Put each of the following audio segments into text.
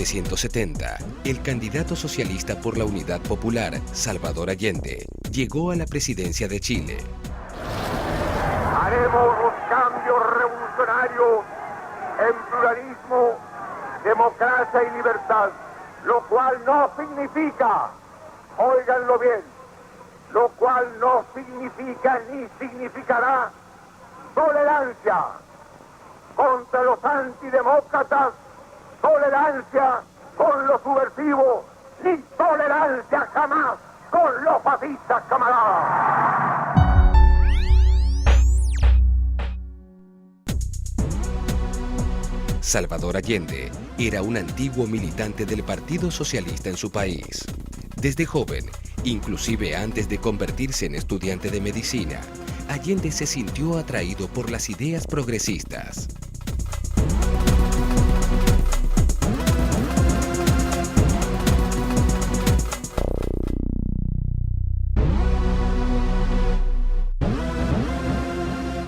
1970, el candidato socialista por la Unidad Popular, Salvador Allende, llegó a la presidencia de Chile. Haremos los cambios revolucionarios en pluralismo, democracia y libertad, lo cual no significa, óiganlo bien, lo cual no significa ni significará tolerancia contra los antidemócratas, tolerancia con los subversivos, ni tolerancia jamás con los fascistas, camaradas. Salvador Allende era un antiguo militante del Partido Socialista en su país. Desde joven, inclusive antes de convertirse en estudiante de medicina, Allende se sintió atraído por las ideas progresistas.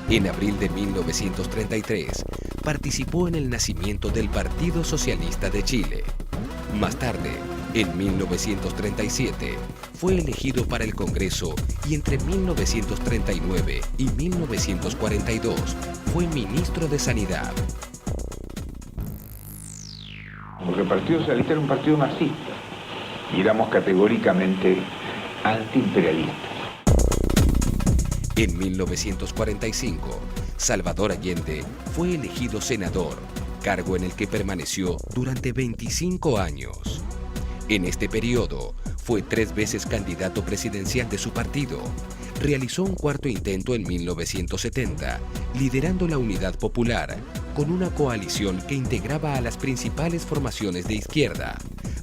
En abril de 1933, participó en el nacimiento del Partido Socialista de Chile. Más tarde, en 1937, fue elegido para el Congreso y entre 1939 y 1942 fue ministro de Sanidad. Porque el Partido Socialista era un partido marxista y éramos categóricamente antiimperialistas. En 1945, Salvador Allende fue elegido senador, cargo en el que permaneció durante 25 años. En este periodo, fue 3 veces candidato presidencial de su partido. Realizó un cuarto intento en 1970, liderando la Unidad Popular, con una coalición que integraba a las principales formaciones de izquierda: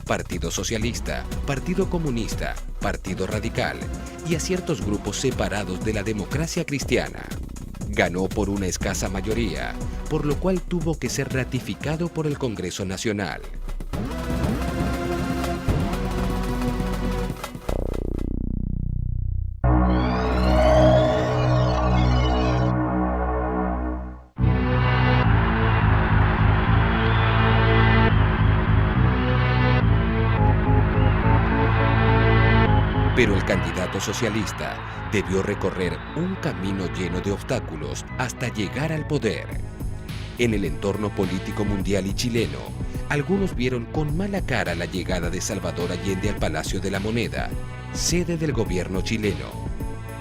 Partido Socialista, Partido Comunista, Partido Radical y a ciertos grupos separados de la Democracia Cristiana. Ganó por una escasa mayoría, por lo cual tuvo que ser ratificado por el Congreso Nacional. Pero el candidato socialista debió recorrer un camino lleno de obstáculos hasta llegar al poder. En el entorno político mundial y chileno, algunos vieron con mala cara la llegada de Salvador Allende al Palacio de la Moneda, sede del gobierno chileno.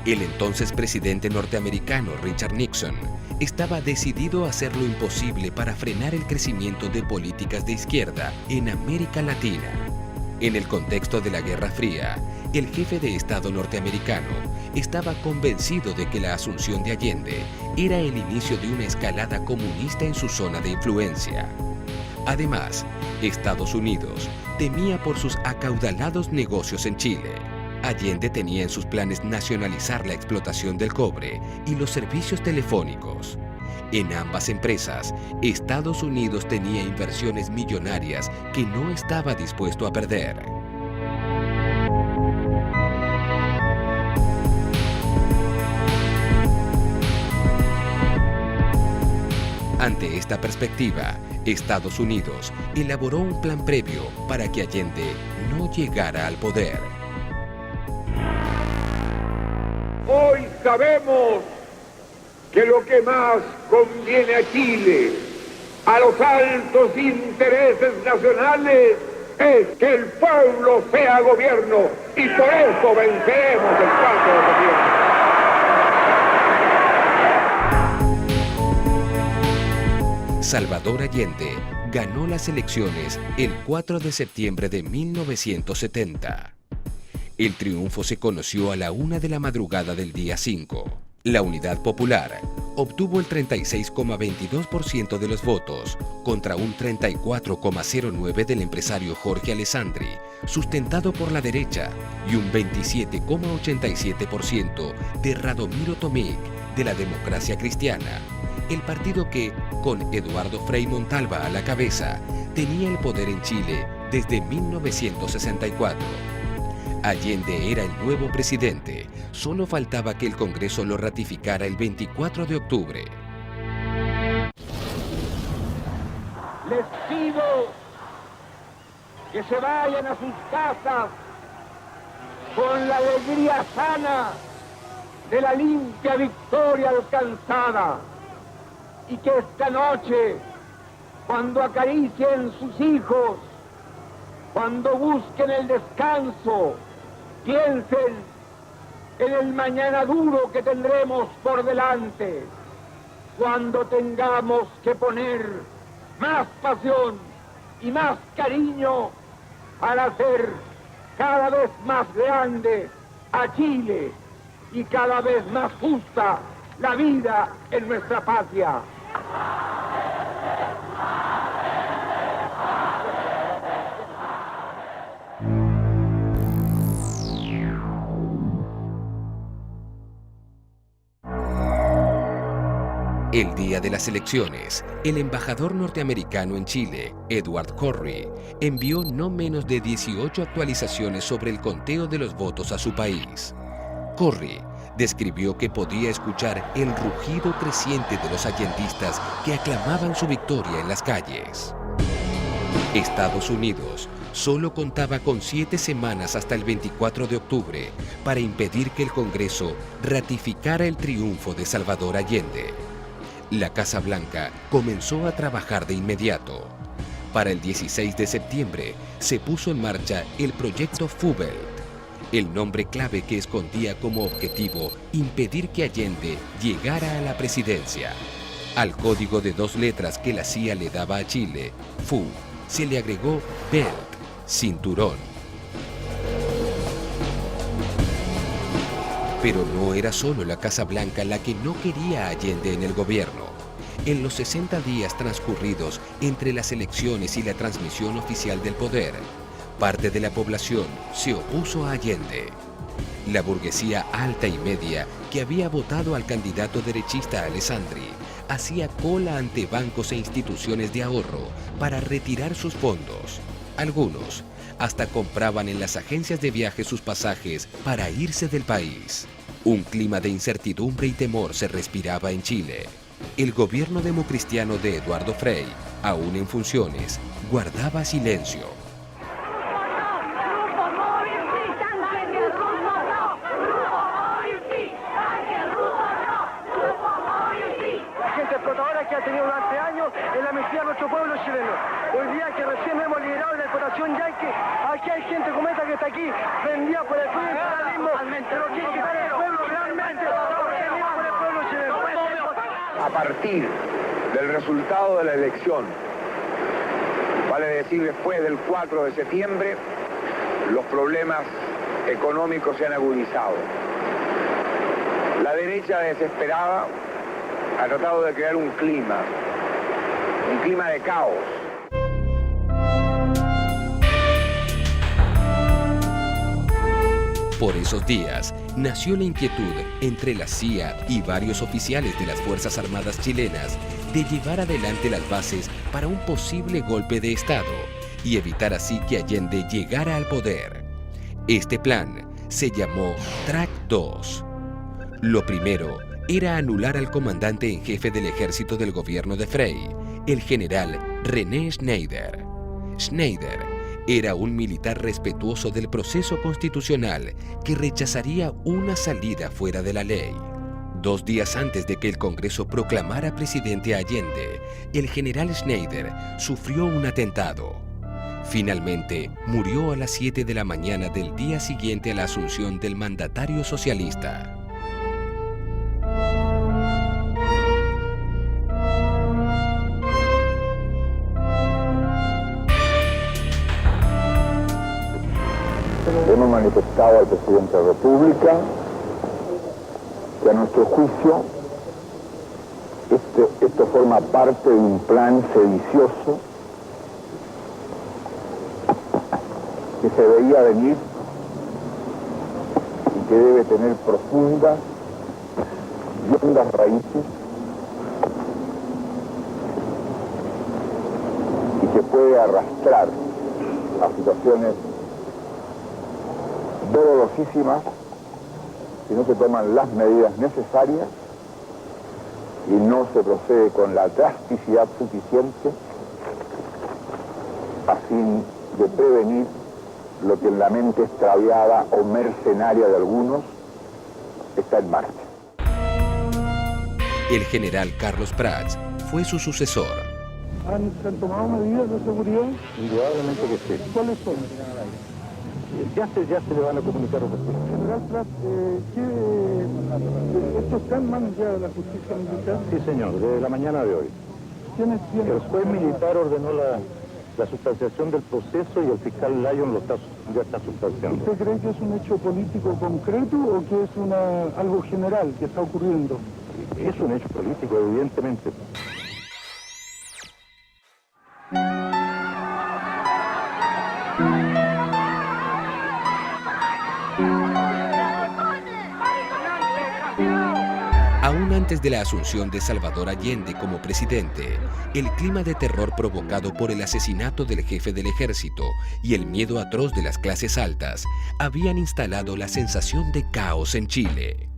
El entonces presidente norteamericano Richard Nixon estaba decidido a hacer lo imposible para frenar el crecimiento de políticas de izquierda en América Latina. En el contexto de la Guerra Fría, el jefe de Estado norteamericano estaba convencido de que la asunción de Allende era el inicio de una escalada comunista en su zona de influencia. Además, Estados Unidos temía por sus acaudalados negocios en Chile. Allende tenía en sus planes nacionalizar la explotación del cobre y los servicios telefónicos. En ambas empresas, Estados Unidos tenía inversiones millonarias que no estaba dispuesto a perder. Ante esta perspectiva, Estados Unidos elaboró un plan previo para que Allende no llegara al poder. Hoy sabemos que lo que más conviene a Chile, a los altos intereses nacionales, es que el pueblo sea gobierno, y por eso venceremos el 4 de noviembre. Salvador Allende ganó las elecciones el 4 de septiembre de 1970. El triunfo se conoció a la 1 de la madrugada del día 5. La Unidad Popular obtuvo el 36,22% de los votos contra un 34,09% del empresario Jorge Alessandri, sustentado por la derecha, y un 27,87% de Radomiro Tomic, de la Democracia Cristiana, el partido que, con Eduardo Frei Montalva a la cabeza, tenía el poder en Chile desde 1964. Allende era el nuevo presidente, solo faltaba que el Congreso lo ratificara el 24 de octubre. Les pido que se vayan a sus casas con la alegría sana de la limpia victoria alcanzada, y que esta noche, cuando acaricien sus hijos, cuando busquen el descanso, piensen en el mañana duro que tendremos por delante, cuando tengamos que poner más pasión y más cariño para hacer cada vez más grande a Chile y cada vez más justa la vida en nuestra patria. El día de las elecciones, el embajador norteamericano en Chile, Edward Corry, envió no menos de 18 actualizaciones sobre el conteo de los votos a su país. Corry describió que podía escuchar el rugido creciente de los allendistas que aclamaban su victoria en las calles. Estados Unidos solo contaba con 7 semanas hasta el 24 de octubre para impedir que el Congreso ratificara el triunfo de Salvador Allende. La Casa Blanca comenzó a trabajar de inmediato. Para el 16 de septiembre se puso en marcha el proyecto Fubelt, el nombre clave que escondía como objetivo impedir que Allende llegara a la presidencia. Al código de 2 letras que la CIA le daba a Chile, FU, se le agregó Belt, cinturón. Pero no era solo la Casa Blanca la que no quería a Allende en el gobierno. En los 60 días transcurridos entre las elecciones y la transmisión oficial del poder, parte de la población se opuso a Allende. La burguesía alta y media que había votado al candidato derechista Alessandri hacía cola ante bancos e instituciones de ahorro para retirar sus fondos. Algunos hasta compraban en las agencias de viaje sus pasajes para irse del país. Un clima de incertidumbre y temor se respiraba en Chile. El gobierno democristiano de Eduardo Frei, aún en funciones, guardaba silencio. Gente explotadora que ha tenido durante años en la mentira de nuestro pueblo chileno. Hoy día que recién hemos liderado la explotación yanqui, aquí hay gente como esta que está aquí, vendida por el capitalismo, pero que quitar el pueblo realmente, por el pueblo chileno. A partir del resultado de la elección, vale decir después del 4 de septiembre, los problemas económicos se han agudizado. La derecha desesperada ha tratado de crear un clima de caos. Por esos días, nació la inquietud entre la CIA y varios oficiales de las Fuerzas Armadas chilenas de llevar adelante las bases para un posible golpe de Estado y evitar así que Allende llegara al poder. Este plan se llamó Track 2. Lo primero era anular al comandante en jefe del ejército del gobierno de Frei, el general René Schneider. Schneider era un militar respetuoso del proceso constitucional que rechazaría una salida fuera de la ley. 2 días antes de que el Congreso proclamara presidente a Allende, el general Schneider sufrió un atentado. Finalmente, murió a las 7 de la mañana del día siguiente a la asunción del mandatario socialista. Hemos manifestado al presidente de la República que a nuestro juicio esto forma parte de un plan sedicioso que se veía venir y que debe tener profundas y hondas raíces y que puede arrastrar a situaciones dolorosísimas si no se toman las medidas necesarias y no se procede con la drasticidad suficiente a fin de prevenir lo que en la mente extraviada o mercenaria de algunos está en marcha. El general Carlos Prats fue su sucesor. ¿Se han tomado medidas de seguridad? Indudablemente que sí. ¿Cuáles son? Ya se le van a comunicar a usted. General Prats, ¿esto está en manos ya de la justicia militar? Sí, señor, desde la mañana de hoy. ¿Quiénes tienen? El juez militar ordenó la sustanciación del proceso y el fiscal Lyon ya está sustanciando. ¿Usted cree que es un hecho político concreto o que es algo general que está ocurriendo? Es un hecho político, evidentemente. Aún antes de la asunción de Salvador Allende como presidente, el clima de terror provocado por el asesinato del jefe del ejército y el miedo atroz de las clases altas habían instalado la sensación de caos en Chile.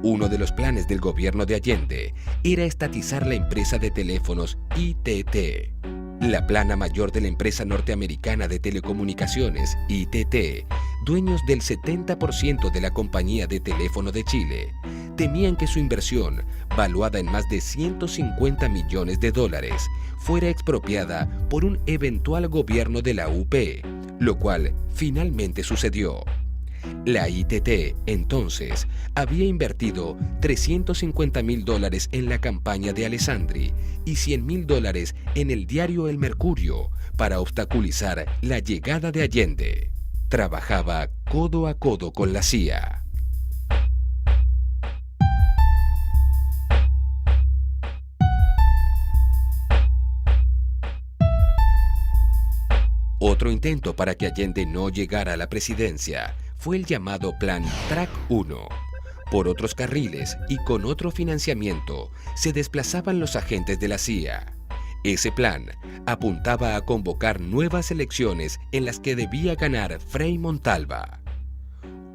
Uno de los planes del gobierno de Allende era estatizar la empresa de teléfonos ITT. La plana mayor de la empresa norteamericana de telecomunicaciones, ITT, dueños del 70% de la compañía de teléfono de Chile, temían que su inversión, valuada en más de 150 millones de dólares, fuera expropiada por un eventual gobierno de la UP, lo cual finalmente sucedió. La ITT, entonces, había invertido $350.000 en la campaña de Alessandri y $100.000 en el diario El Mercurio para obstaculizar la llegada de Allende. Trabajaba codo a codo con la CIA. Otro intento para que Allende no llegara a la presidencia fue el llamado Plan Track 1. Por otros carriles y con otro financiamiento se desplazaban los agentes de la CIA. Ese plan apuntaba a convocar nuevas elecciones en las que debía ganar Frei Montalva.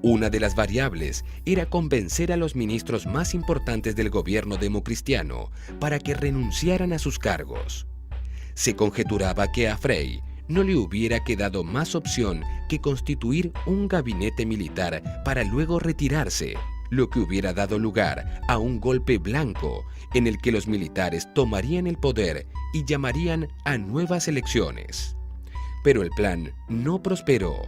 Una de las variables era convencer a los ministros más importantes del gobierno democristiano para que renunciaran a sus cargos. Se conjeturaba que a Frei no le hubiera quedado más opción que constituir un gabinete militar para luego retirarse, lo que hubiera dado lugar a un golpe blanco en el que los militares tomarían el poder y llamarían a nuevas elecciones. Pero el plan no prosperó.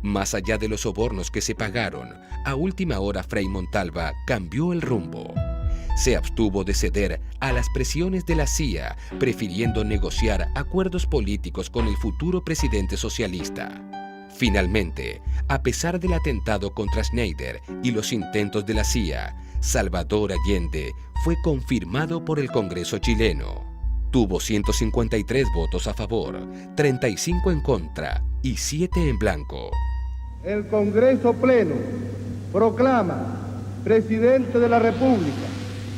Más allá de los sobornos que se pagaron, a última hora Frei Montalva cambió el rumbo. Se abstuvo de ceder a las presiones de la CIA, prefiriendo negociar acuerdos políticos con el futuro presidente socialista. Finalmente, a pesar del atentado contra Schneider y los intentos de la CIA, Salvador Allende fue confirmado por el Congreso chileno. Tuvo 153 votos a favor, 35 en contra y 7 en blanco. El Congreso Pleno proclama presidente de la República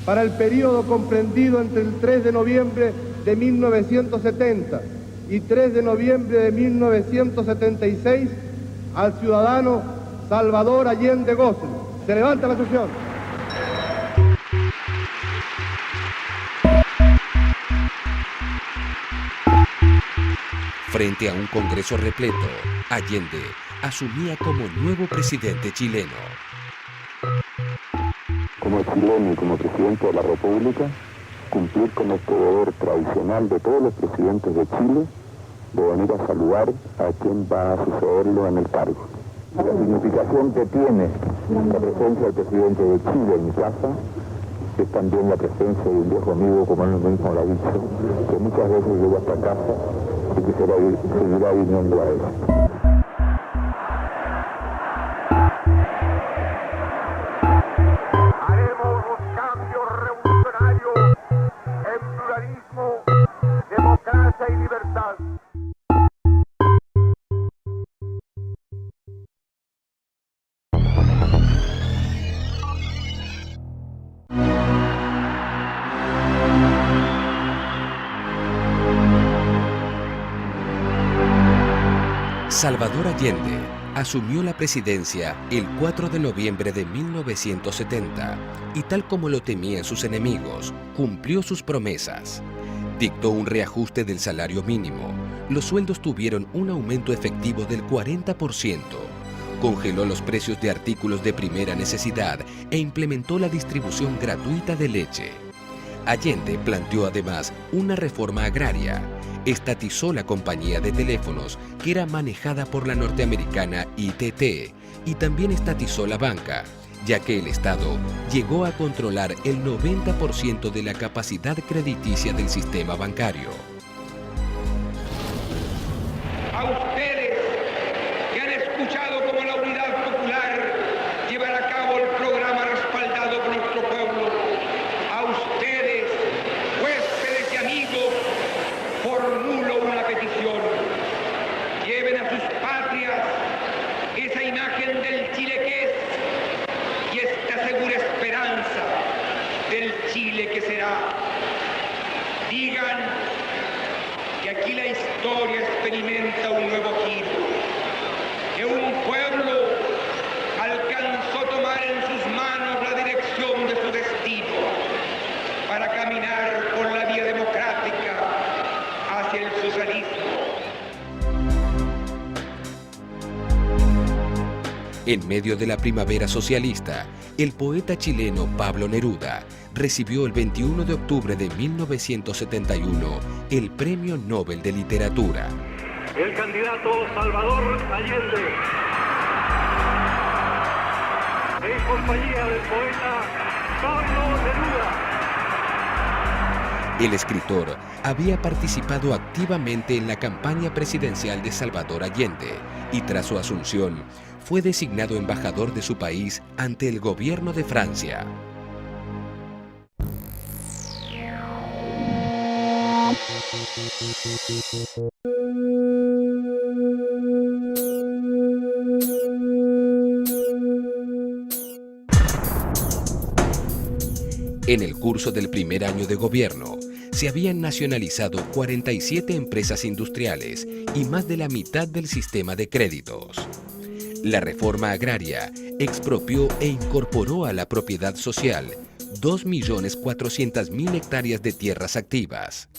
para el periodo comprendido entre el 3 de noviembre de 1970 y 3 de noviembre de 1976 al ciudadano Salvador Allende Gossen. Se levanta la sesión. Frente a un Congreso repleto, Allende asumía como nuevo presidente chileno. Como chileno y como presidente de la República, cumplir con este deber tradicional de todos los presidentes de Chile, de venir a saludar a quien va a sucederlo en el cargo. La significación que tiene la presencia del presidente de Chile en mi casa es también la presencia de un viejo amigo, como él mismo lo ha dicho, que muchas veces llegó a esta casa y que seguirá viniendo a él. Haremos los cambios revolucionarios en pluralismo, democracia y libertad. Salvador Allende asumió la presidencia el 4 de noviembre de 1970 y, tal como lo temían sus enemigos, cumplió sus promesas. Dictó un reajuste del salario mínimo, los sueldos tuvieron un aumento efectivo del 40%, congeló los precios de artículos de primera necesidad e implementó la distribución gratuita de leche. Allende planteó además una reforma agraria, estatizó la compañía de teléfonos que era manejada por la norteamericana ITT y también estatizó la banca, ya que el Estado llegó a controlar el 90% de la capacidad crediticia del sistema bancario. A ustedes que han escuchado cómo la Unidad Popular llevará a cabo el programa respaldado por nuestro pueblo, a ustedes, huéspedes y amigos, formulo una petición. Lleven a sus patrias esa imagen del Chile que es y esta segura esperanza del Chile que será. Digan que aquí la historia experimenta un nuevo giro, que un pueblo alcanzó a tomar en sus manos la dirección de su destino para caminar por la vía democrática hacia el socialismo. En medio de la primavera socialista, el poeta chileno Pablo Neruda recibió el 21 de octubre de 1971 el Premio Nobel de Literatura. El candidato Salvador Allende, en compañía del poeta Pablo Neruda. El escritor había participado activamente en la campaña presidencial de Salvador Allende y tras su asunción fue designado embajador de su país ante el gobierno de Francia. En el curso del primer año de gobierno, se habían nacionalizado 47 empresas industriales y más de la mitad del sistema de créditos. La reforma agraria expropió e incorporó a la propiedad social 2.400.000 hectáreas de tierras activas.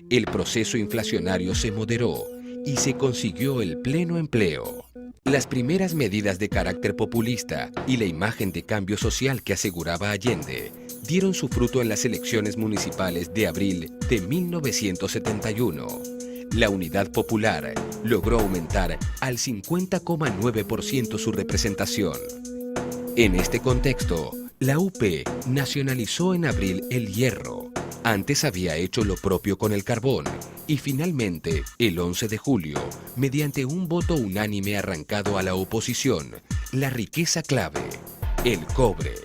El proceso inflacionario se moderó y se consiguió el pleno empleo. Las primeras medidas de carácter populista y la imagen de cambio social que aseguraba Allende dieron su fruto en las elecciones municipales de abril de 1971. La Unidad Popular logró aumentar al 50,9% su representación. En este contexto, la UP nacionalizó en abril el hierro. Antes había hecho lo propio con el carbón y finalmente, el 11 de julio, mediante un voto unánime arrancado a la oposición, la riqueza clave, el cobre.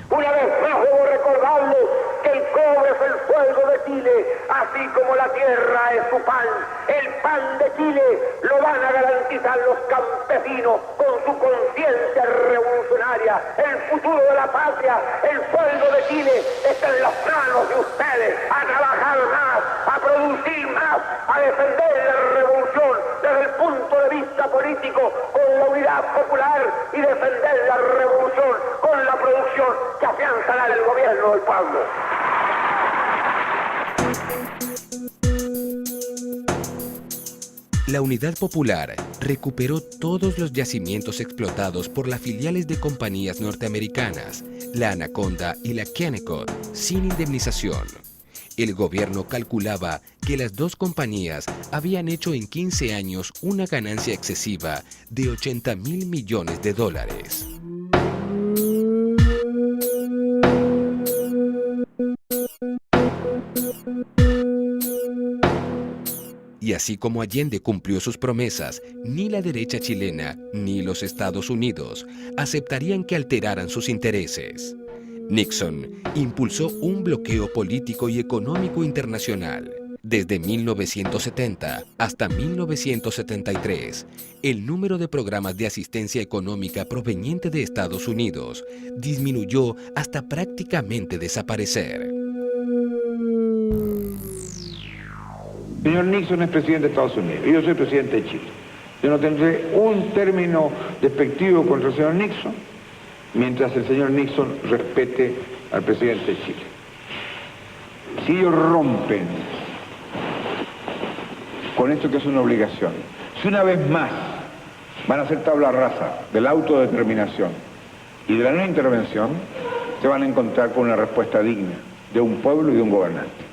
Una vez más debo recordarles que el cobre es el fuego de Chile, así como la tierra es su pan. El pan de Chile lo van a garantizar los campesinos con su conciencia revolucionaria. El futuro de la patria, el fuego de Chile está en las manos de ustedes. A trabajar más, a producir más, a defender la revolución desde el punto de vista político con la Unidad Popular y defender la revolución con la producción que afianzará el gobierno del pueblo. La Unidad Popular recuperó todos los yacimientos explotados por las filiales de compañías norteamericanas, la Anaconda y la Kennecott, sin indemnización. El gobierno calculaba que las dos compañías habían hecho en 15 años una ganancia excesiva de $80.000 millones. Y así como Allende cumplió sus promesas, ni la derecha chilena ni los Estados Unidos aceptarían que alteraran sus intereses. Nixon impulsó un bloqueo político y económico internacional. Desde 1970 hasta 1973, el número de programas de asistencia económica proveniente de Estados Unidos disminuyó hasta prácticamente desaparecer. Señor Nixon es presidente de Estados Unidos y yo soy presidente de Chile. Yo no tendré un término despectivo contra el señor Nixon mientras el señor Nixon respete al presidente de Chile. Si ellos rompen con esto que es una obligación. Si una vez más van a ser tabla rasa de la autodeterminación y de la no intervención, se van a encontrar con una respuesta digna de un pueblo y de un gobernante.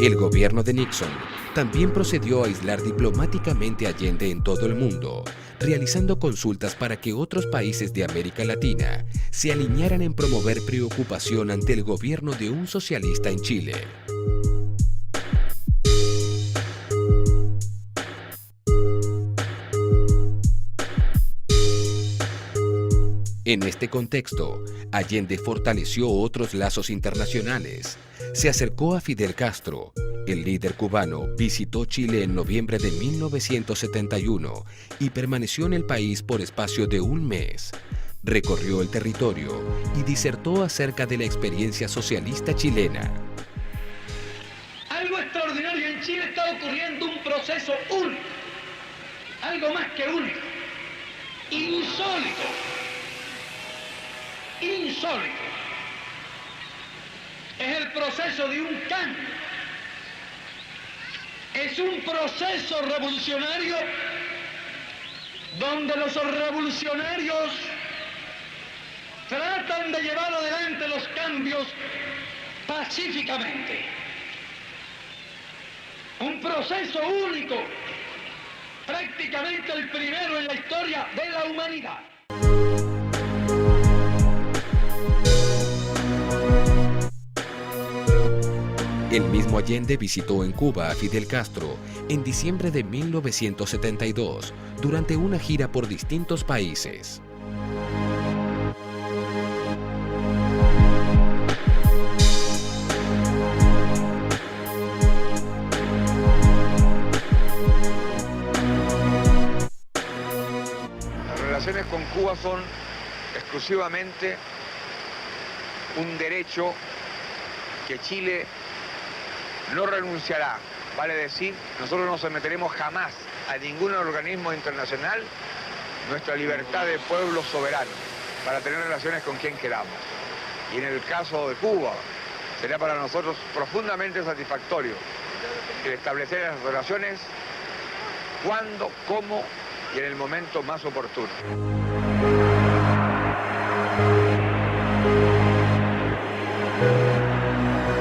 El gobierno de Nixon también procedió a aislar diplomáticamente a Allende en todo el mundo, realizando consultas para que otros países de América Latina se alinearan en promover preocupación ante el gobierno de un socialista en Chile. En este contexto, Allende fortaleció otros lazos internacionales. Se acercó a Fidel Castro. El líder cubano visitó Chile en noviembre de 1971 y permaneció en el país por espacio de un mes. Recorrió el territorio y disertó acerca de la experiencia socialista chilena. Algo extraordinario en Chile, está ocurriendo un proceso único, algo más que único, insólito. Insólito. Es el proceso de un cambio. Es un proceso revolucionario donde los revolucionarios tratan de llevar adelante los cambios pacíficamente. Un proceso único, prácticamente el primero en la historia de la humanidad. El mismo Allende visitó en Cuba a Fidel Castro en diciembre de 1972 durante una gira por distintos países. Las relaciones con Cuba son exclusivamente un derecho que Chile no renunciará, vale decir, nosotros no someteremos jamás a ningún organismo internacional nuestra libertad de pueblo soberano para tener relaciones con quien queramos. Y en el caso de Cuba, será para nosotros profundamente satisfactorio el establecer las relaciones cuando, cómo y en el momento más oportuno.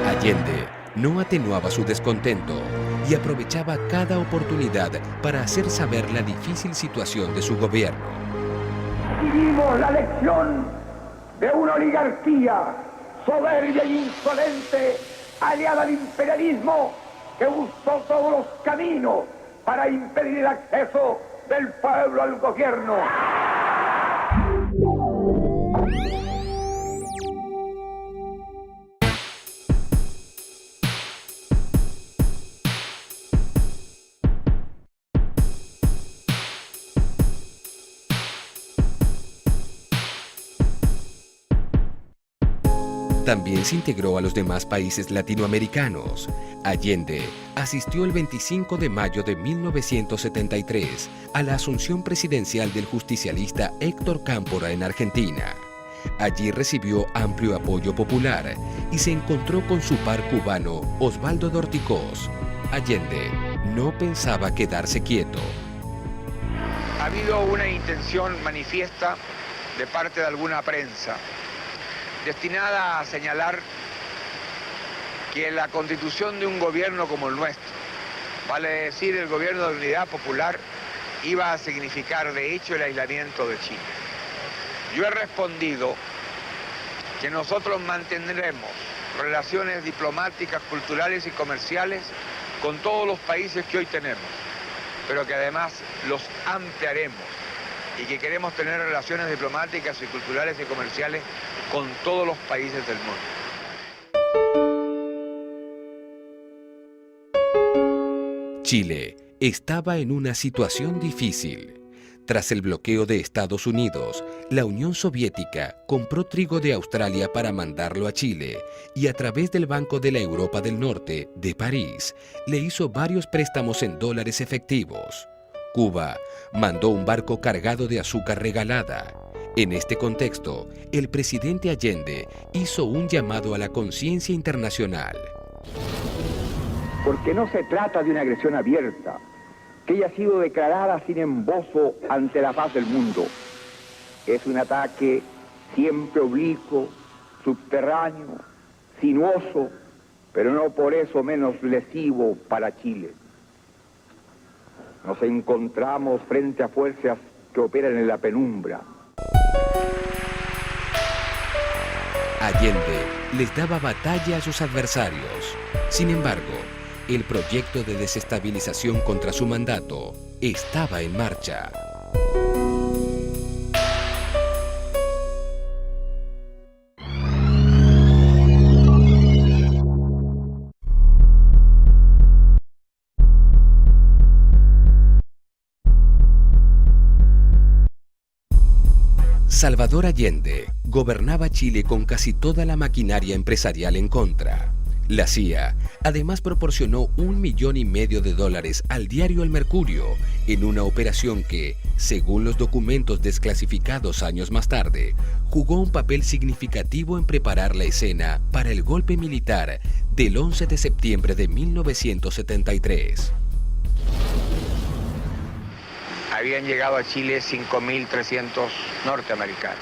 Allende no atenuaba su descontento y aprovechaba cada oportunidad para hacer saber la difícil situación de su gobierno. Vivimos la lección de una oligarquía soberbia e insolente, aliada al imperialismo, que buscó todos los caminos para impedir el acceso del pueblo al gobierno. También se integró a los demás países latinoamericanos. Allende asistió el 25 de mayo de 1973 a la asunción presidencial del justicialista Héctor Cámpora en Argentina. Allí recibió amplio apoyo popular y se encontró con su par cubano Osvaldo Dorticós. Allende no pensaba quedarse quieto. Ha habido una intención manifiesta de parte de alguna prensa destinada a señalar que la constitución de un gobierno como el nuestro, vale decir el gobierno de unidad popular, iba a significar de hecho el aislamiento de Chile. Yo he respondido que nosotros mantendremos relaciones diplomáticas, culturales y comerciales con todos los países que hoy tenemos, pero que además los ampliaremos y que queremos tener relaciones diplomáticas y culturales y comerciales con todos los países del mundo. Chile estaba en una situación difícil. Tras el bloqueo de Estados Unidos, la Unión Soviética compró trigo de Australia para mandarlo a Chile y a través del Banco de la Europa del Norte, de París, le hizo varios préstamos en dólares efectivos. Cuba mandó un barco cargado de azúcar regalada. En este contexto, el presidente Allende hizo un llamado a la conciencia internacional. Porque no se trata de una agresión abierta, que haya sido declarada sin embozo ante la faz del mundo. Es un ataque siempre oblicuo, subterráneo, sinuoso, pero no por eso menos lesivo para Chile. Nos encontramos frente a fuerzas que operan en la penumbra. Allende les daba batalla a sus adversarios. Sin embargo, el proyecto de desestabilización contra su mandato estaba en marcha. Salvador Allende gobernaba Chile con casi toda la maquinaria empresarial en contra. La CIA además proporcionó $1,5 millones al diario El Mercurio en una operación que, según los documentos desclasificados años más tarde, jugó un papel significativo en preparar la escena para el golpe militar del 11 de septiembre de 1973. Habían llegado a Chile 5.300 norteamericanos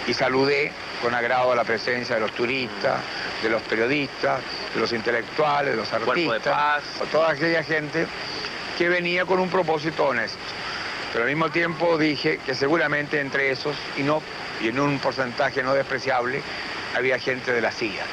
y saludé con agrado la presencia de los turistas, de los periodistas, de los intelectuales, de los artistas, o toda aquella gente que venía con un propósito honesto. Pero al mismo tiempo dije que seguramente entre esos, y en un porcentaje no despreciable, había gente de la CIA.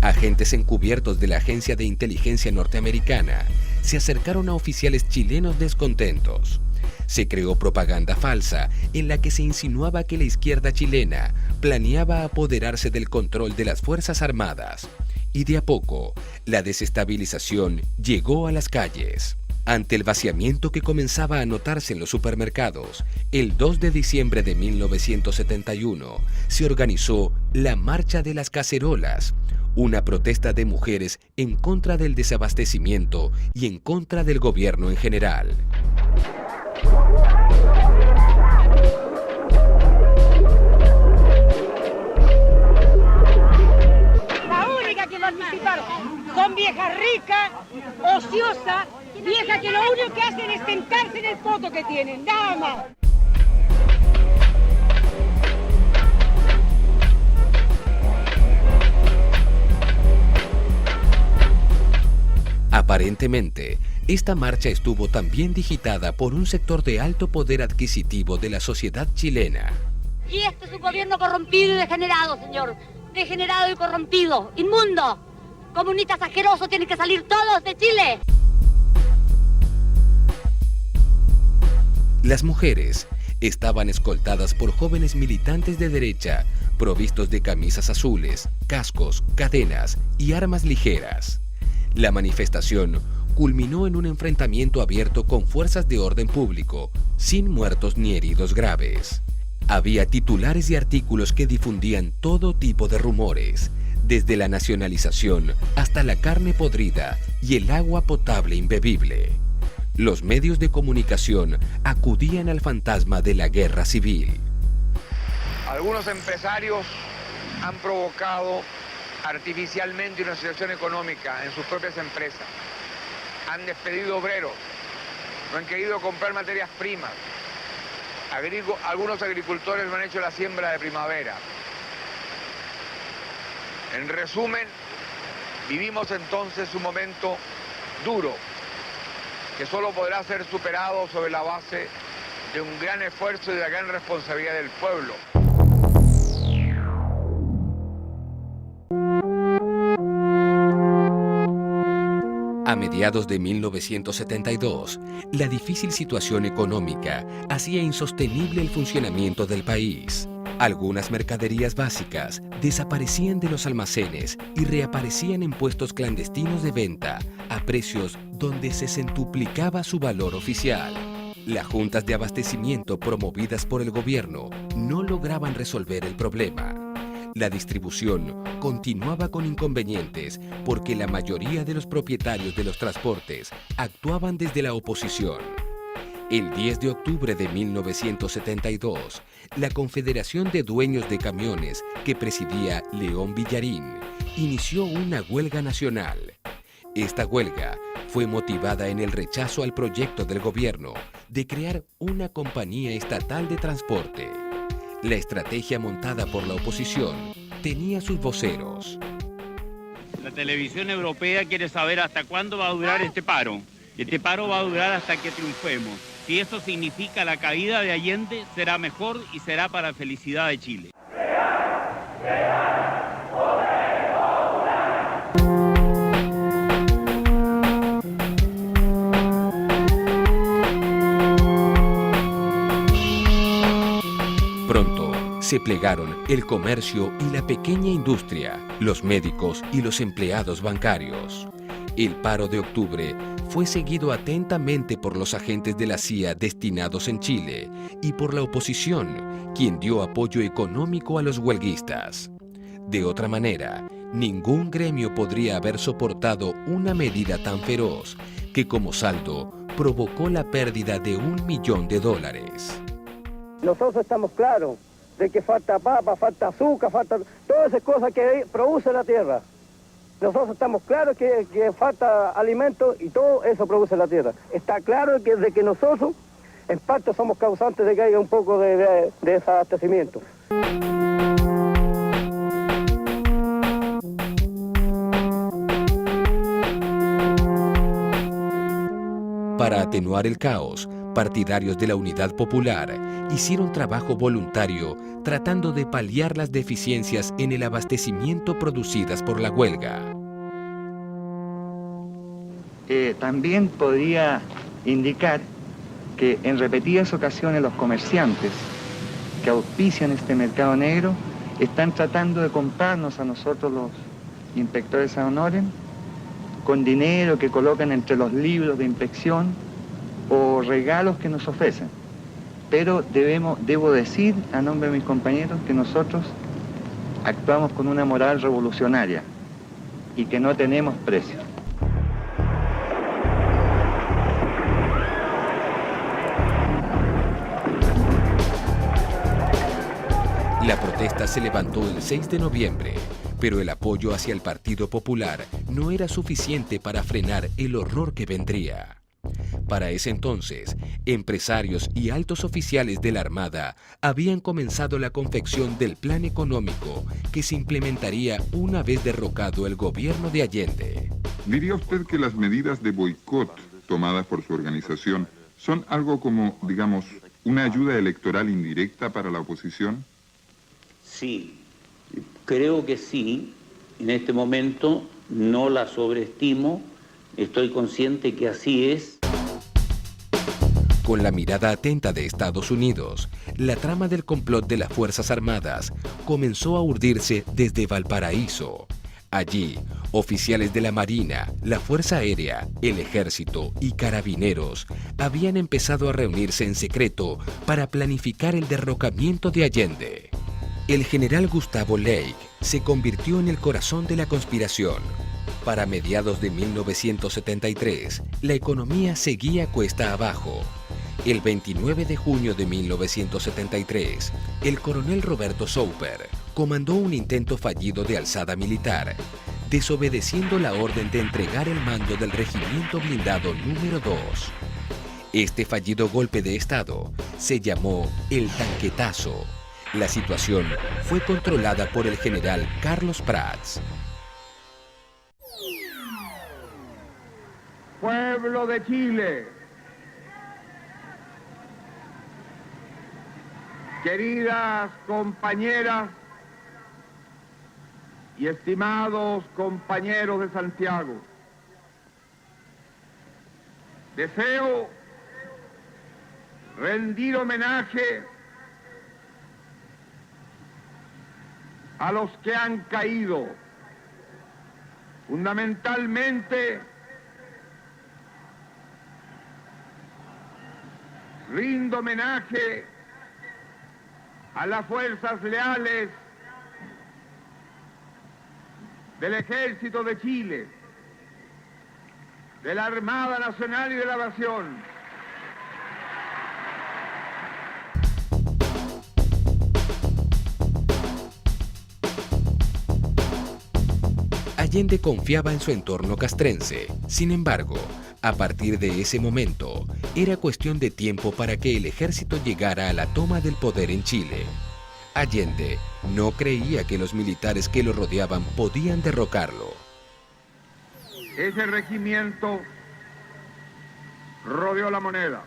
Agentes encubiertos de la Agencia de Inteligencia Norteamericana se acercaron a oficiales chilenos descontentos. Se creó propaganda falsa en la que se insinuaba que la izquierda chilena planeaba apoderarse del control de las Fuerzas Armadas. Y de a poco, la desestabilización llegó a las calles. Ante el vaciamiento que comenzaba a notarse en los supermercados, el 2 de diciembre de 1971 se organizó la Marcha de las Cacerolas, una protesta de mujeres en contra del desabastecimiento y en contra del gobierno en general. La única que participa son viejas ricas, ociosas, viejas que lo único que hacen es tentarse en el poto que tienen, nada más. Aparentemente, esta marcha estuvo también digitada por un sector de alto poder adquisitivo de la sociedad chilena. Y este es un gobierno corrompido y degenerado, señor. Degenerado y corrompido, inmundo. Comunistas asquerosos, tienen que salir todos de Chile. Las mujeres estaban escoltadas por jóvenes militantes de derecha, provistos de camisas azules, cascos, cadenas y armas ligeras. La manifestación culminó en un enfrentamiento abierto con fuerzas de orden público, sin muertos ni heridos graves. Había titulares y artículos que difundían todo tipo de rumores, desde la nacionalización hasta la carne podrida y el agua potable imbebible. Los medios de comunicación acudían al fantasma de la guerra civil. Algunos empresarios han provocado artificialmente una situación económica en sus propias empresas. Han despedido obreros, no han querido comprar materias primas. Algunos agricultores no han hecho la siembra de primavera. En resumen, vivimos entonces un momento duro que solo podrá ser superado sobre la base de un gran esfuerzo y de la gran responsabilidad del pueblo. A mediados de 1972, la difícil situación económica hacía insostenible el funcionamiento del país. Algunas mercaderías básicas desaparecían de los almacenes y reaparecían en puestos clandestinos de venta a precios donde se centuplicaba su valor oficial. Las juntas de abastecimiento promovidas por el gobierno no lograban resolver el problema. La distribución continuaba con inconvenientes porque la mayoría de los propietarios de los transportes actuaban desde la oposición. El 10 de octubre de 1972, la Confederación de Dueños de Camiones, que presidía León Villarín, inició una huelga nacional. Esta huelga fue motivada en el rechazo al proyecto del gobierno de crear una compañía estatal de transporte. La estrategia montada por la oposición tenía sus voceros. La televisión europea quiere saber hasta cuándo va a durar este paro. Este paro va a durar hasta que triunfemos. Si eso significa la caída de Allende, será mejor y será para la felicidad de Chile. Pronto se plegaron el comercio y la pequeña industria, los médicos y los empleados bancarios. El paro de octubre fue seguido atentamente por los agentes de la CIA destinados en Chile y por la oposición, quien dio apoyo económico a los huelguistas. De otra manera, ningún gremio podría haber soportado una medida tan feroz que como saldo provocó la pérdida de $1 millón. Nosotros estamos claros de que falta papa, falta azúcar, falta todas esas cosas que produce la tierra. Nosotros estamos claros que falta alimento y todo eso produce la tierra. Está claro de que nosotros, en parte, somos causantes de que haya un poco de desabastecimiento. Para atenuar el caos, partidarios de la Unidad Popular hicieron trabajo voluntario tratando de paliar las deficiencias en el abastecimiento producidas por la huelga. También podría indicar que en repetidas ocasiones los comerciantes que auspician este mercado negro están tratando de comprarnos a nosotros los inspectores ad honorem con dinero que colocan entre los libros de inspección o regalos que nos ofrecen. Pero debo decir, a nombre de mis compañeros, que nosotros actuamos con una moral revolucionaria y que no tenemos precio. La protesta se levantó el 6 de noviembre, pero el apoyo hacia el Partido Popular no era suficiente para frenar el horror que vendría. Para ese entonces, empresarios y altos oficiales de la Armada habían comenzado la confección del plan económico que se implementaría una vez derrocado el gobierno de Allende. ¿Diría usted que las medidas de boicot tomadas por su organización son algo como, digamos, una ayuda electoral indirecta para la oposición? Sí, creo que sí. En este momento no la sobreestimo. Estoy consciente que así es. Con la mirada atenta de Estados Unidos, la trama del complot de las Fuerzas Armadas comenzó a urdirse desde Valparaíso. Allí, oficiales de la Marina, la Fuerza Aérea, el Ejército y Carabineros habían empezado a reunirse en secreto para planificar el derrocamiento de Allende. El general Gustavo Lake se convirtió en el corazón de la conspiración. Para mediados de 1973, la economía seguía cuesta abajo. El 29 de junio de 1973, el coronel Roberto Souper comandó un intento fallido de alzada militar, desobedeciendo la orden de entregar el mando del regimiento blindado número 2. Este fallido golpe de Estado se llamó el Tanquetazo. La situación fue controlada por el general Carlos Prats. Pueblo de Chile, queridas compañeras y estimados compañeros de Santiago, deseo rendir homenaje a los que han caído, fundamentalmente rindo homenaje a las fuerzas leales del Ejército de Chile, de la Armada Nacional y de la Nación. Allende confiaba en su entorno castrense. Sin embargo, a partir de ese momento, era cuestión de tiempo para que el ejército llegara a la toma del poder en Chile. Allende no creía que los militares que lo rodeaban podían derrocarlo. Ese regimiento rodeó La Moneda.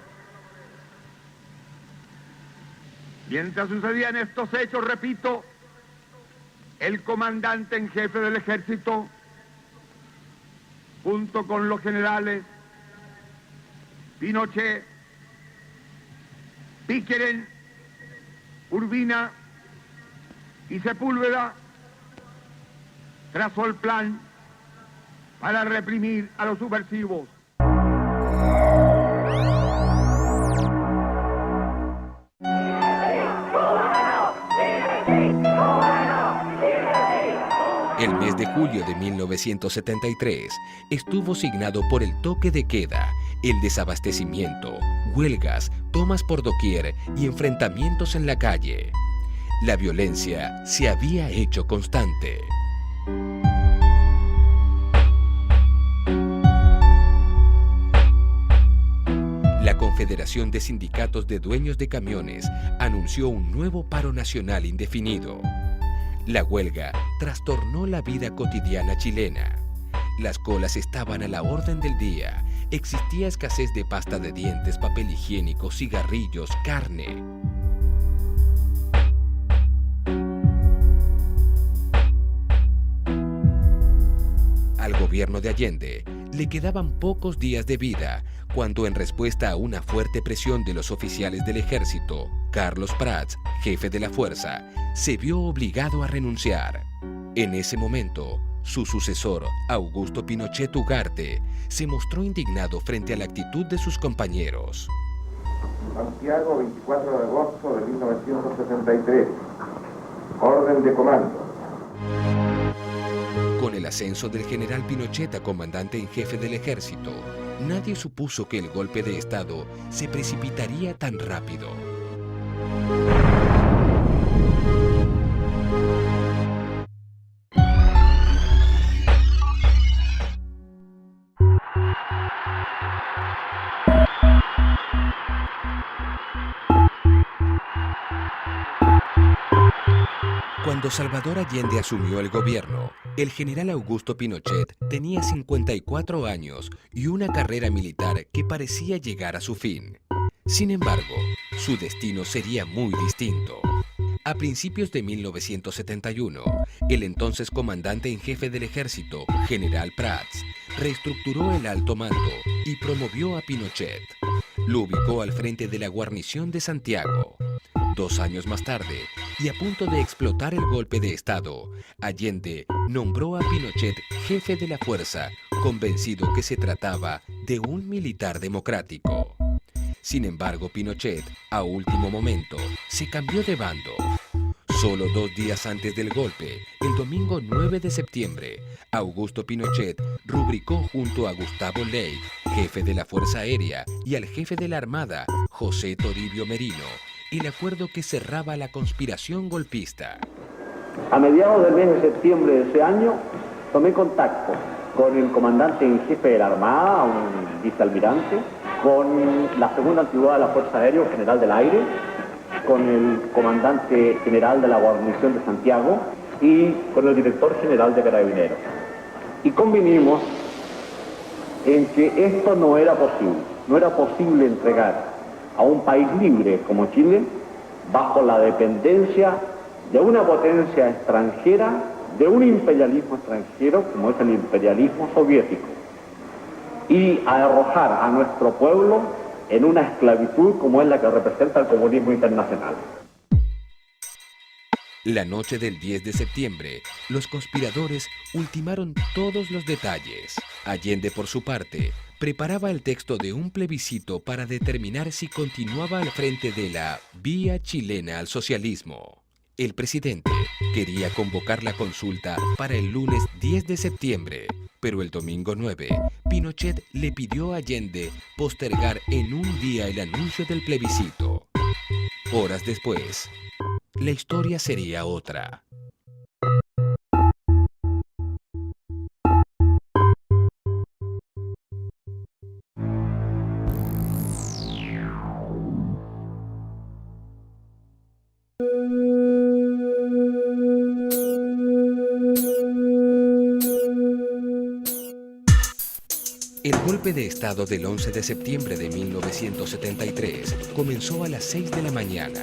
Mientras sucedían estos hechos, repito, el comandante en jefe del ejército, junto con los generales Pinochet, Pickering, Urbina y Sepúlveda, trazó el plan para reprimir a los subversivos. El mes de julio de 1973 estuvo signado por el toque de queda, el desabastecimiento, huelgas, tomas por doquier y enfrentamientos en la calle. La violencia se había hecho constante. La Confederación de Sindicatos de Dueños de Camiones anunció un nuevo paro nacional indefinido. La huelga trastornó la vida cotidiana chilena. Las colas estaban a la orden del día. Existía escasez de pasta de dientes, papel higiénico, cigarrillos, carne. Al gobierno de Allende le quedaban pocos días de vida cuando, en respuesta a una fuerte presión de los oficiales del ejército, Carlos Prats, jefe de la fuerza, se vio obligado a renunciar. En ese momento, su sucesor, Augusto Pinochet Ugarte, se mostró indignado frente a la actitud de sus compañeros. Santiago, 24 de agosto de 1963. Orden de comando. Con el ascenso del general Pinochet a comandante en jefe del ejército, nadie supuso que el golpe de Estado se precipitaría tan rápido. Cuando Salvador Allende asumió el gobierno, el general Augusto Pinochet tenía 54 años y una carrera militar que parecía llegar a su fin. Sin embargo, su destino sería muy distinto. A principios de 1971, el entonces comandante en jefe del ejército, general Prats, reestructuró el alto mando y promovió a Pinochet. Lo ubicó al frente de la guarnición de Santiago. 2 años más tarde, y a punto de explotar el golpe de Estado, Allende nombró a Pinochet jefe de la fuerza, convencido que se trataba de un militar democrático. Sin embargo, Pinochet, a último momento, se cambió de bando. Solo 2 días antes del golpe, el domingo 9 de septiembre, Augusto Pinochet rubricó junto a Gustavo Ley, jefe de la Fuerza Aérea, y al jefe de la Armada, José Toribio Merino, el acuerdo que cerraba la conspiración golpista. A mediados del mes de septiembre de ese año, tomé contacto con el comandante en jefe de la Armada, un vicealmirante, con la segunda antigüedad de la Fuerza Aérea, general del aire, con el comandante general de la guarnición de Santiago y con el director general de Carabineros. Y convinimos en que esto no era posible entregar a un país libre como Chile bajo la dependencia de una potencia extranjera, de un imperialismo extranjero como es el imperialismo soviético, y a arrojar a nuestro pueblo en una esclavitud como es la que representa el comunismo internacional. La noche del 10 de septiembre, los conspiradores ultimaron todos los detalles. Allende, por su parte, preparaba el texto de un plebiscito para determinar si continuaba al frente de la vía chilena al socialismo. El presidente quería convocar la consulta para el lunes 10 de septiembre, pero el domingo 9, Pinochet le pidió a Allende postergar en un día el anuncio del plebiscito. Horas después, la historia sería otra. El golpe de Estado del 11 de septiembre de 1973 comenzó a las 6 de la mañana.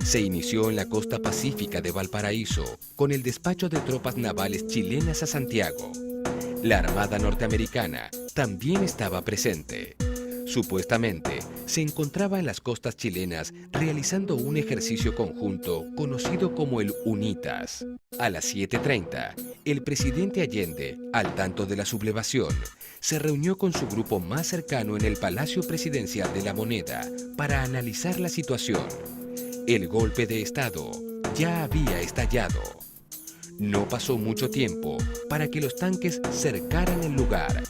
Se inició en la costa pacífica de Valparaíso con el despacho de tropas navales chilenas a Santiago. La Armada norteamericana también estaba presente. Supuestamente, se encontraba en las costas chilenas realizando un ejercicio conjunto conocido como el UNITAS. A las 7:30, el presidente Allende, al tanto de la sublevación, se reunió con su grupo más cercano en el Palacio Presidencial de la Moneda para analizar la situación. El golpe de Estado ya había estallado. No pasó mucho tiempo para que los tanques cercaran el lugar.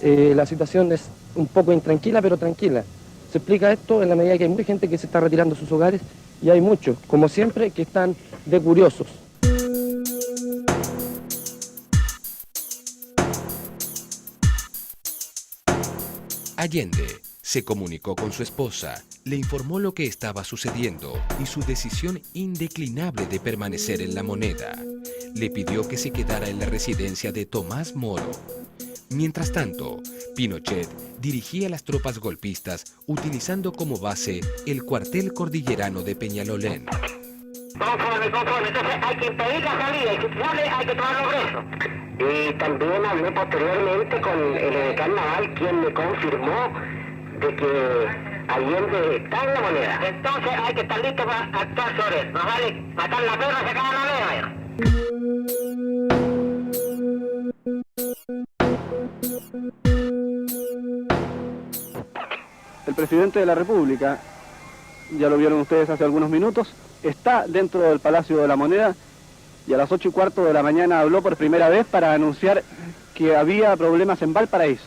La situación es un poco intranquila, pero tranquila. Se explica esto en la medida que hay mucha gente que se está retirando de sus hogares y hay muchos, como siempre, que están de curiosos. Allende se comunicó con su esposa, le informó lo que estaba sucediendo y su decisión indeclinable de permanecer en la Moneda. Le pidió que se quedara en la residencia de Tomás Moro. Mientras tanto, Pinochet dirigía las tropas golpistas utilizando como base el cuartel cordillerano de Peñalolén. Conforme. Entonces hay que impedir la salida y si sale hay que tomarlo preso. Y también hablé posteriormente con el edecán naval, quien me confirmó de que Allende está en la Moneda. Entonces hay que estar listo para actuar sobre eso. Nos vale matar la perra y sacar la leva. El presidente de la República, ya lo vieron ustedes hace algunos minutos, está dentro del Palacio de la Moneda y a las 8:15 de la mañana habló por primera vez para anunciar que había problemas en Valparaíso.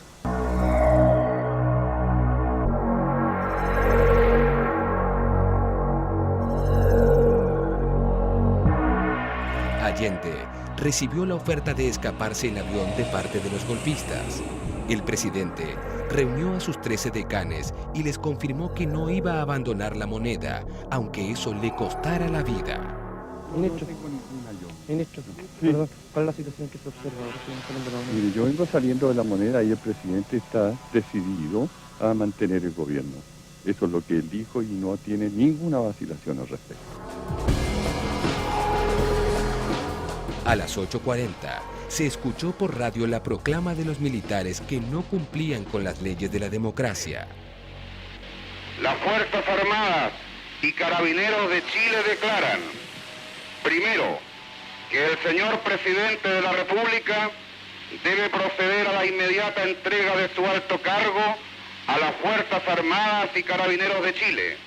Allende recibió la oferta de escaparse en avión de parte de los golpistas. El presidente reunió a sus 13 decanes y les confirmó que no iba a abandonar la Moneda, aunque eso le costara la vida. Ministro, perdón, ¿cuál es la situación que se observa ahora? Mire, yo vengo saliendo de la Moneda y el presidente está decidido a mantener el gobierno. Eso es lo que él dijo y no tiene ninguna vacilación al respecto. A las 8:40 se escuchó por radio la proclama de los militares que no cumplían con las leyes de la democracia. Las Fuerzas Armadas y Carabineros de Chile declaran, primero, que el señor presidente de la República debe proceder a la inmediata entrega de su alto cargo a las Fuerzas Armadas y Carabineros de Chile.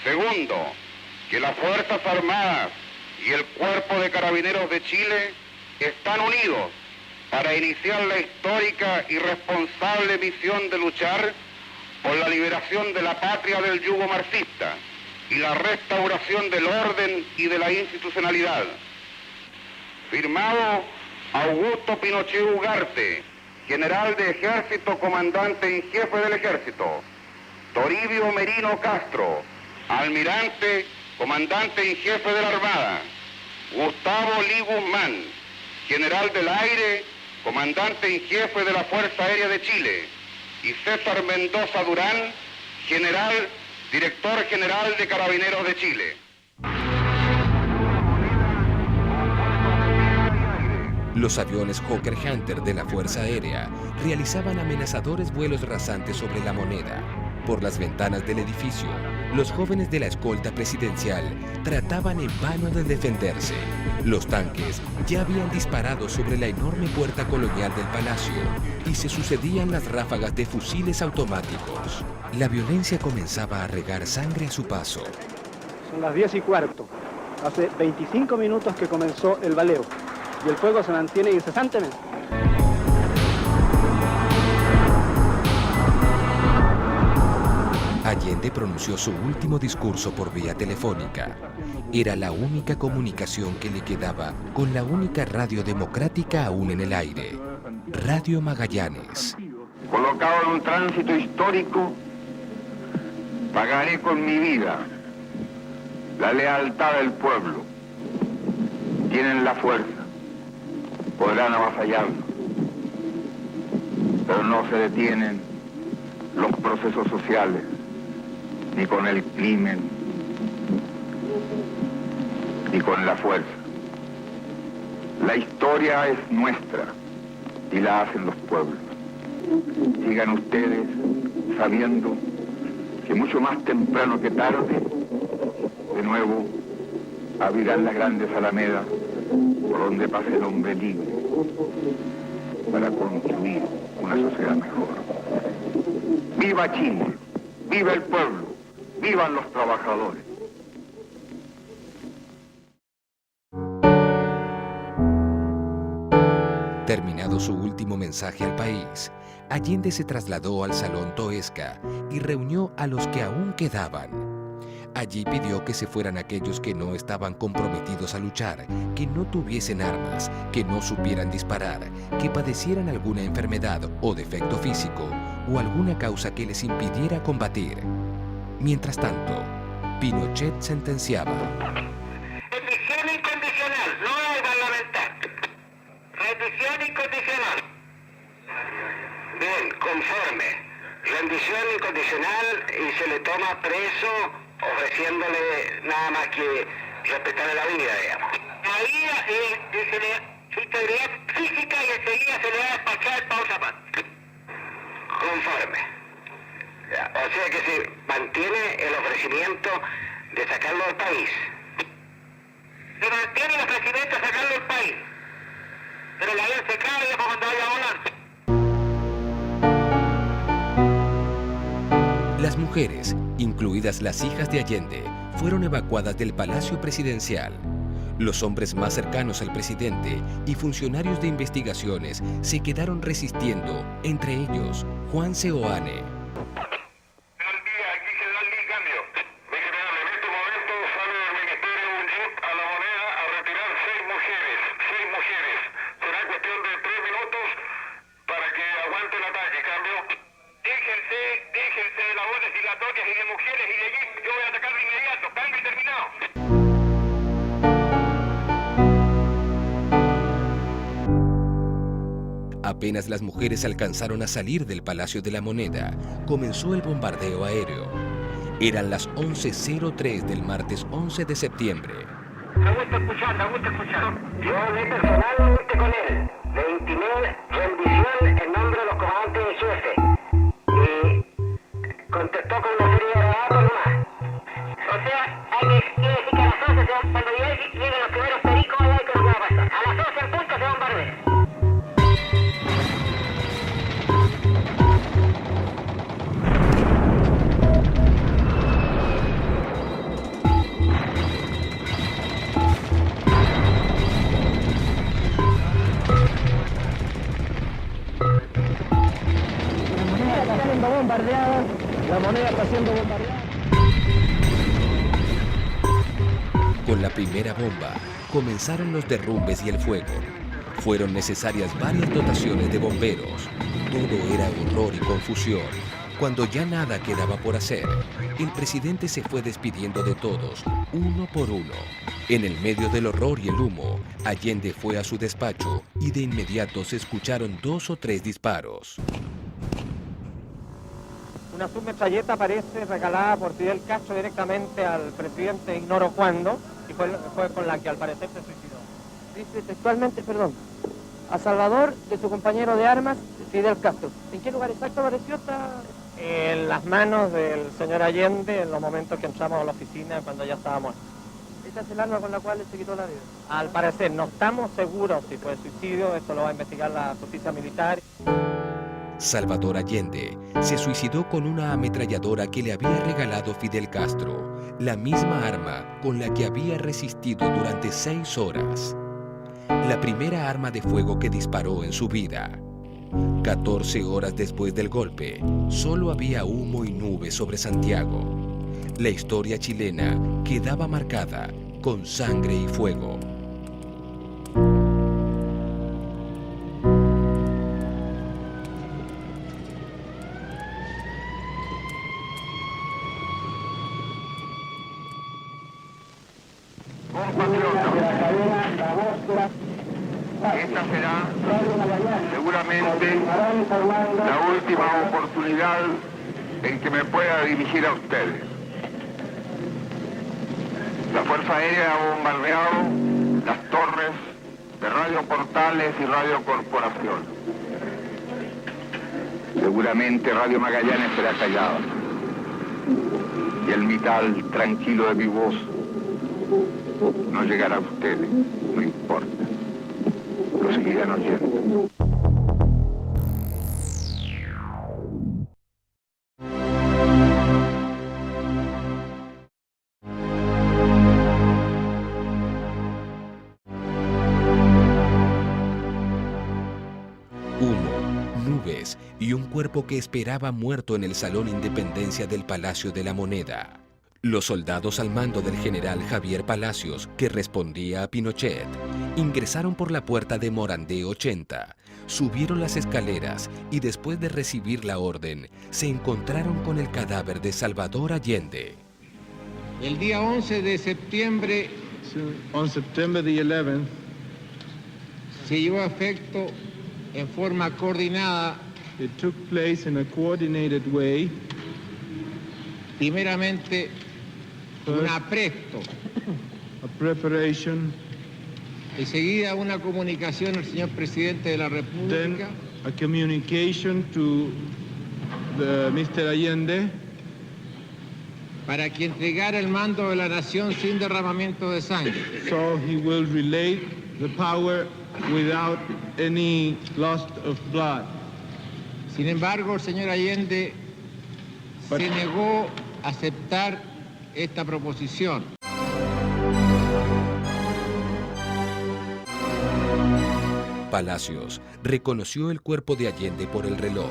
Segundo, que las Fuerzas Armadas y el Cuerpo de Carabineros de Chile están unidos para iniciar la histórica y responsable misión de luchar por la liberación de la patria del yugo marxista y la restauración del orden y de la institucionalidad. Firmado Augusto Pinochet Ugarte, general de Ejército, comandante en jefe del Ejército. Toribio Merino Castro, almirante, comandante en jefe de la Armada. Gustavo Lee Guzmán, general del Aire, comandante en jefe de la Fuerza Aérea de Chile. Y César Mendoza Durán, general, director general de Carabineros de Chile. Los aviones Hawker Hunter de la Fuerza Aérea realizaban amenazadores vuelos rasantes sobre la Moneda. Por las ventanas del edificio, los jóvenes de la escolta presidencial trataban en vano de defenderse. Los tanques ya habían disparado sobre la enorme puerta colonial del palacio y se sucedían las ráfagas de fusiles automáticos. La violencia comenzaba a regar sangre a su paso. Son las 10:15. Hace 25 minutos que comenzó el baleo y el fuego se mantiene incesantemente. Allende pronunció su último discurso por vía telefónica. Era la única comunicación que le quedaba con la única radio democrática aún en el aire, Radio Magallanes. Colocado en un tránsito histórico, pagaré con mi vida la lealtad del pueblo. Tienen la fuerza, podrán avasallarlo, pero no se detienen los procesos sociales, ni con el crimen, ni con la fuerza. La historia es nuestra y la hacen los pueblos. Sigan ustedes sabiendo que mucho más temprano que tarde, de nuevo, abrirán las grandes alamedas por donde pase el hombre libre para construir una sociedad mejor. ¡Viva Chile! ¡Viva el pueblo! ¡Vivan los trabajadores! Terminado su último mensaje al país, Allende se trasladó al Salón Toesca y reunió a los que aún quedaban. Allí pidió que se fueran aquellos que no estaban comprometidos a luchar, que no tuviesen armas, que no supieran disparar, que padecieran alguna enfermedad o defecto físico o alguna causa que les impidiera combatir. Mientras tanto, Pinochet sentenciaba: rendición incondicional, no hay parlamentar. Rendición incondicional. Bien, conforme. Rendición incondicional y se le toma preso ofreciéndole nada más que respetarle la vida, digamos. La vida su integridad física y enseguida se le va a despachar para otra parte. Conforme. O sea que se mantiene el ofrecimiento de sacarlo del país. Se mantiene el ofrecimiento de sacarlo del país. Pero la vez se cae y cuando vaya a volar. Las mujeres, incluidas las hijas de Allende, fueron evacuadas del Palacio Presidencial. Los hombres más cercanos al presidente y funcionarios de investigaciones se quedaron resistiendo, entre ellos Juan Seoane. Apenas las mujeres alcanzaron a salir del Palacio de la Moneda, comenzó el bombardeo aéreo. Eran las 11:03 del martes 11 de septiembre. Me gusta escuchar. Yo hablé personalmente con él. Le intimé rendición en nombre de los comandantes en jefe. Y contestó con una serie de datos nomás. O sea, quiere decir que a las 11 cuando lleguen los primeros pericos, hay que lo va a pasar. A las 11 en punto se bombardea. La Moneda está siendo bombardeada. Con la primera bomba, comenzaron los derrumbes y el fuego. Fueron necesarias varias dotaciones de bomberos. Todo era horror y confusión. Cuando ya nada quedaba por hacer, el presidente se fue despidiendo de todos, uno por uno. En el medio del horror y el humo, Allende fue a su despacho y de inmediato se escucharon 2 o 3 disparos. Una submetralleta parece regalada por Fidel Castro directamente al presidente ignoro cuándo, y fue con la que al parecer se suicidó. Dice textualmente, a salvador de su compañero de armas, Fidel Castro. ¿En qué lugar exacto apareció esta...? En las manos del señor Allende en los momentos que entramos a la oficina cuando ya estaba muerto. ¿Esta es el arma con la cual él se quitó la vida? Al parecer, no estamos seguros si fue suicidio, esto lo va a investigar la justicia militar. Salvador Allende se suicidó con una ametralladora que le había regalado Fidel Castro, la misma arma con la que había resistido durante 6 horas. La primera arma de fuego que disparó en su vida. 14 horas después del golpe, solo había humo y nubes sobre Santiago. La historia chilena quedaba marcada con sangre y fuego. Esta será seguramente la última oportunidad en que me pueda dirigir a ustedes. La Fuerza Aérea ha bombardeado las torres de Radio Portales y Radio Corporación. Seguramente Radio Magallanes será callada. Y el metal tranquilo de mi voz no llegará a ustedes, no importa. Lo seguirán oyendo. Humo, nubes y un cuerpo que esperaba muerto en el Salón Independencia del Palacio de la Moneda. Los soldados al mando del general Javier Palacios, que respondía a Pinochet, ingresaron por la puerta de Morandé 80, subieron las escaleras y después de recibir la orden, se encontraron con el cadáver de Salvador Allende. El día 11 de septiembre, On September the 11th, se llevó a efecto en forma coordinada, it took place in a coordinated way. Primeramente, un apresto, a preparation, enseguida una comunicación al señor presidente de la then República, a communication to Mr. Allende, para que entregara el mando de la nación sin derramamiento de sangre. so he will relate the power without any loss of blood. Sin embargo, el señor Allende se negó a aceptar esta proposición. Palacios reconoció el cuerpo de Allende por el reloj.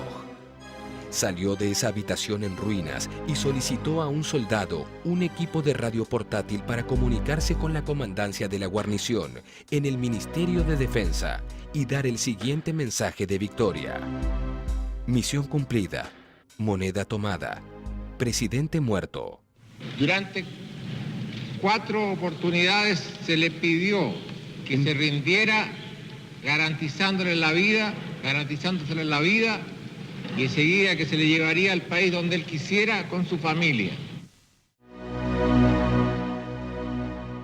Salió de esa habitación en ruinas y solicitó a un soldado un equipo de radio portátil para comunicarse con la comandancia de la guarnición en el Ministerio de Defensa y dar el siguiente mensaje de victoria. Misión cumplida, moneda tomada, presidente muerto. Durante 4 oportunidades se le pidió que se rindiera garantizándole la vida, y enseguida que se le llevaría al país donde él quisiera con su familia.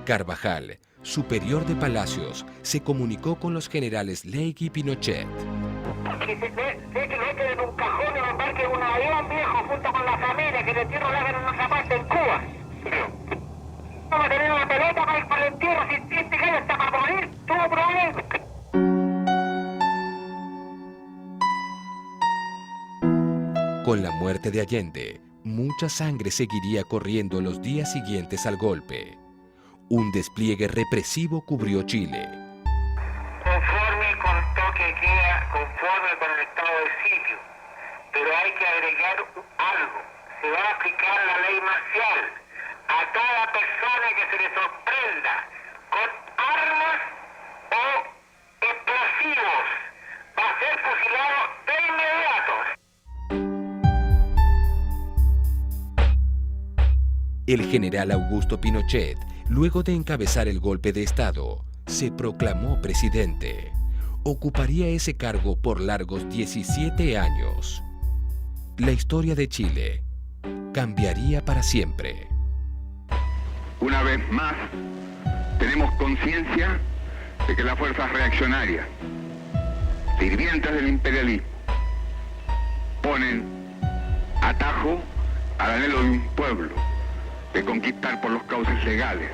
Carvajal, superior de Palacios, se comunicó con los generales Leigh y Pinochet. Que se que lo echen en un cajón y lo embarquen en un avión viejo junto con la familia, que el entierro lo hagan en otra parte en Cuba. Vamos a tener una pelota para ir para el entierro, si este gallo está para morir, tuvo problemas. Con la muerte de Allende, mucha sangre seguiría corriendo los días siguientes al golpe. Un despliegue represivo cubrió Chile. Conforme con toque queda, conforme con el estado de sitio, pero hay que agregar algo. Se va a aplicar la ley marcial a toda persona que se le sorprenda con armas o explosivos. Va a ser fusilado de inmediato. El general Augusto Pinochet, luego de encabezar el golpe de Estado, se proclamó presidente. Ocuparía ese cargo por largos 17 años. La historia de Chile cambiaría para siempre. Una vez más, tenemos conciencia de que las fuerzas reaccionarias, sirvientas del imperialismo, ponen atajo al anhelo de un pueblo de conquistar por los cauces legales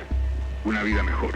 una vida mejor.